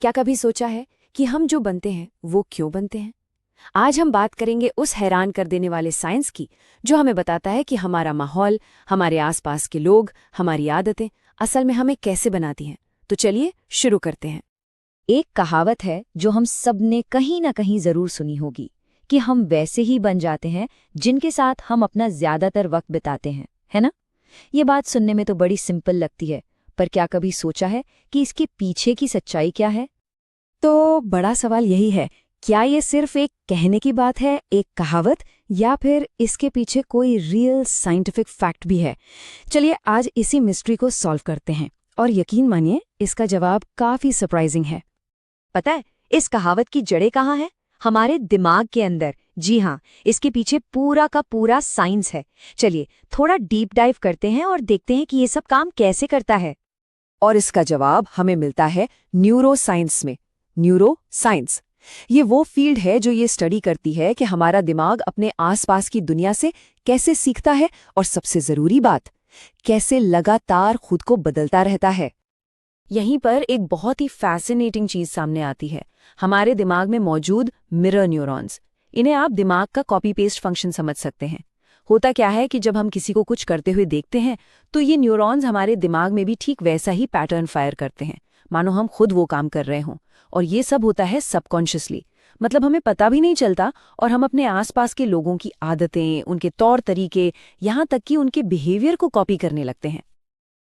क्या कभी सोचा है कि हम जो बनते हैं वो क्यों बनते हैं? आज हम बात करेंगे उस हैरान कर देने वाले साइंस की जो हमें बताता है कि हमारा माहौल, हमारे आसपास के लोग, हमारी आदतें असल में हमें कैसे बनाती हैं। तो चलिए शुरू करते हैं। एक कहावत है जो हम सब ने कहीं ना कहीं जरूर सुनी होगी कि हम वैसे ही बन जाते हैं जिनके साथ हम अपना ज्यादातर वक्त बिताते हैं, है ना? ये बात सुनने में तो बड़ी सिंपल लगती है, पर क्या कभी सोचा है कि इसके पीछे की सच्चाई क्या है? तो बड़ा सवाल यही है, क्या ये सिर्फ एक कहने की बात है, एक कहावत, या फिर इसके पीछे कोई रियल साइंटिफिक फैक्ट भी है? चलिए आज इसी मिस्ट्री को सॉल्व करते हैं और यकीन मानिए इसका जवाब काफी सरप्राइजिंग है। पता है इस कहावत की जड़ें कहाँ हैं? हमारे दिमाग के अंदर। जी हाँ, इसके पीछे पूरा का पूरा साइंस है। चलिए थोड़ा डीप डाइव करते हैं और देखते हैं कि ये सब काम कैसे करता है। और इसका जवाब हमें मिलता है न्यूरो साइंस में। न्यूरो साइंस ये वो फील्ड है जो ये स्टडी करती है कि हमारा दिमाग अपने आसपास की दुनिया से कैसे सीखता है और सबसे जरूरी बात, कैसे लगातार खुद को बदलता रहता है। यहीं पर एक बहुत ही फैसिनेटिंग चीज सामने आती है, हमारे दिमाग में मौजूद मिरर न्यूरॉन्स। इन्हें आप दिमाग का कॉपी पेस्ट फंक्शन समझ सकते हैं। होता क्या है कि जब हम किसी को कुछ करते हुए देखते हैं तो ये न्यूरॉन्स हमारे दिमाग में भी ठीक वैसा ही पैटर्न फायर करते हैं, मानो हम खुद वो काम कर रहे हों। और ये सब होता है सबकॉन्शियसली, मतलब हमें पता भी नहीं चलता, और हम अपने आसपास के लोगों की आदतें, उनके तौर तरीके, यहाँ तक कि उनके बिहेवियर को कॉपी करने लगते हैं।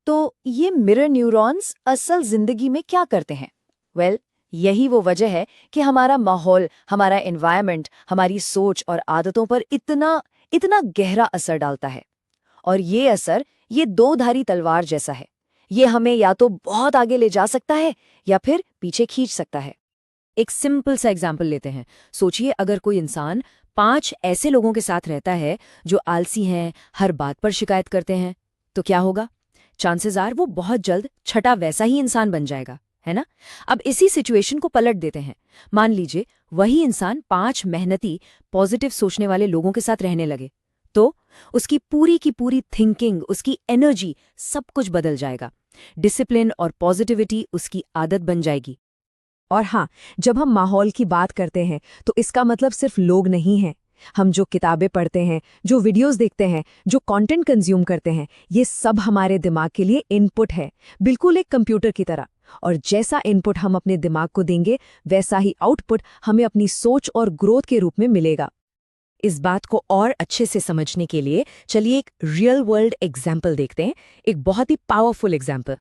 तो ये मिरर न्यूरॉन्स असल जिंदगी में क्या करते हैं? यही वो वजह है कि हमारा माहौल, हमारा एनवायरनमेंट हमारी सोच और आदतों पर इतना इतना गहरा असर डालता है। और ये असर ये दो-धारी तलवार जैसा है। ये हमें या तो बहुत आगे ले जा सकता है या फिर पीछे खींच सकता है। एक सिंपल सा एग्जाम्पल लेते हैं। सोचिए अगर कोई इंसान 5 ऐसे लोगों के साथ रहता है जो आलसी हैं, हर बात पर शिकायत करते हैं, तो क्या होगा? चांसेस आर वो बहुत जल्द छठा वैसा ही इंसान बन जाएगा, है ना? अब इसी सिचुएशन को पलट देते हैं। मान लीजिए वही इंसान 5 मेहनती, पॉजिटिव सोचने वाले लोगों के साथ रहने लगे, तो उसकी पूरी की पूरी थिंकिंग, उसकी एनर्जी, सब कुछ बदल जाएगा। डिसिप्लिन और पॉजिटिविटी उसकी आदत बन जाएगी। और हाँ, जब हम माहौल की बात करते हैं तो इसका मतलब सिर्फ लोग नहीं हैं। हम जो किताबें पढ़ते हैं, जो वीडियोस देखते हैं, जो कंटेंट कंज्यूम करते हैं, ये सब हमारे दिमाग के लिए इनपुट है, बिल्कुल एक कंप्यूटर की तरह। और जैसा इनपुट हम अपने दिमाग को देंगे, वैसा ही आउटपुट हमें अपनी सोच और ग्रोथ के रूप में मिलेगा। इस बात को और अच्छे से समझने के लिए चलिए एक रियल वर्ल्ड एग्जाम्पल देखते हैं, एक बहुत ही पावरफुल एग्जाम्पल।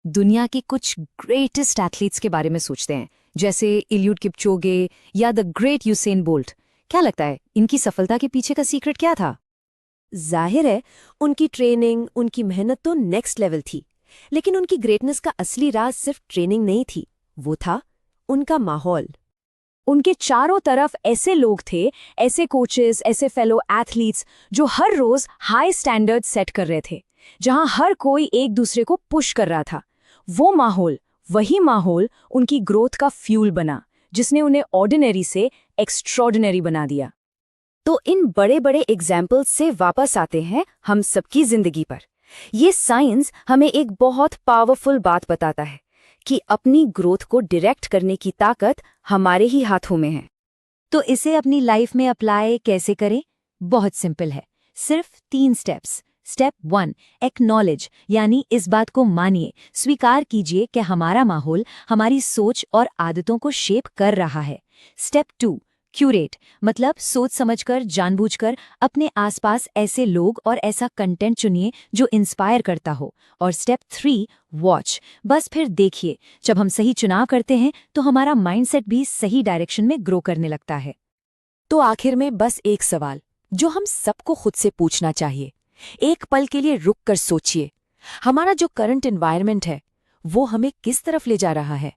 दुनिया के कुछ ग्रेटेस्ट एथलीट्स के बारे में सोचते हैं, जैसे इलियूड किपचोगे या द ग्रेट यूसेन बोल्ट। क्या लगता है इनकी सफलता के पीछे का सीक्रेट क्या था? जाहिर है उनकी ट्रेनिंग, उनकी मेहनत तो नेक्स्ट लेवल थी, लेकिन उनकी ग्रेटनेस का असली राज सिर्फ ट्रेनिंग नहीं थी, वो था उनका माहौल। उनके चारों तरफ ऐसे लोग थे, ऐसे कोचेस, ऐसे फेलो एथलीट्स जो हर रोज हाई स्टैंडर्ड सेट कर रहे थे, जहां हर कोई एक दूसरे को पुश कर रहा था। वो माहौल, वही माहौल उनकी ग्रोथ का फ्यूल बना, जिसने उन्हें ऑर्डिनरी से एक्स्ट्रॉर्डिनरी बना दिया। तो इन बड़े बड़े एग्जाम्पल्स से वापस आते हैं हम सबकी जिंदगी पर। ये साइंस हमें एक बहुत पावरफुल बात बताता है कि अपनी ग्रोथ को डायरेक्ट करने की ताकत हमारे ही हाथों में है। तो इसे अपनी लाइफ में अप्लाई कैसे करें? बहुत सिंपल है, सिर्फ 3 स्टेप्स। स्टेप 1, एक्नॉलेज, यानी इस बात को मानिए, स्वीकार कीजिए कि हमारा माहौल हमारी सोच और आदतों को शेप कर रहा है। स्टेप 2, क्यूरेट, मतलब सोच समझकर, जानबूझकर अपने आसपास ऐसे लोग और ऐसा कंटेंट चुनिए जो इंस्पायर करता हो। और स्टेप 3, वॉच, बस फिर देखिए, जब हम सही चुनाव करते हैं तो हमारा माइंडसेट भी सही डायरेक्शन में ग्रो करने लगता है। तो आखिर में बस एक सवाल जो हम सबको खुद से पूछना चाहिए, एक पल के लिए रुक कर सोचिए, हमारा जो करंट एनवायरनमेंट है वो हमें किस तरफ ले जा रहा है?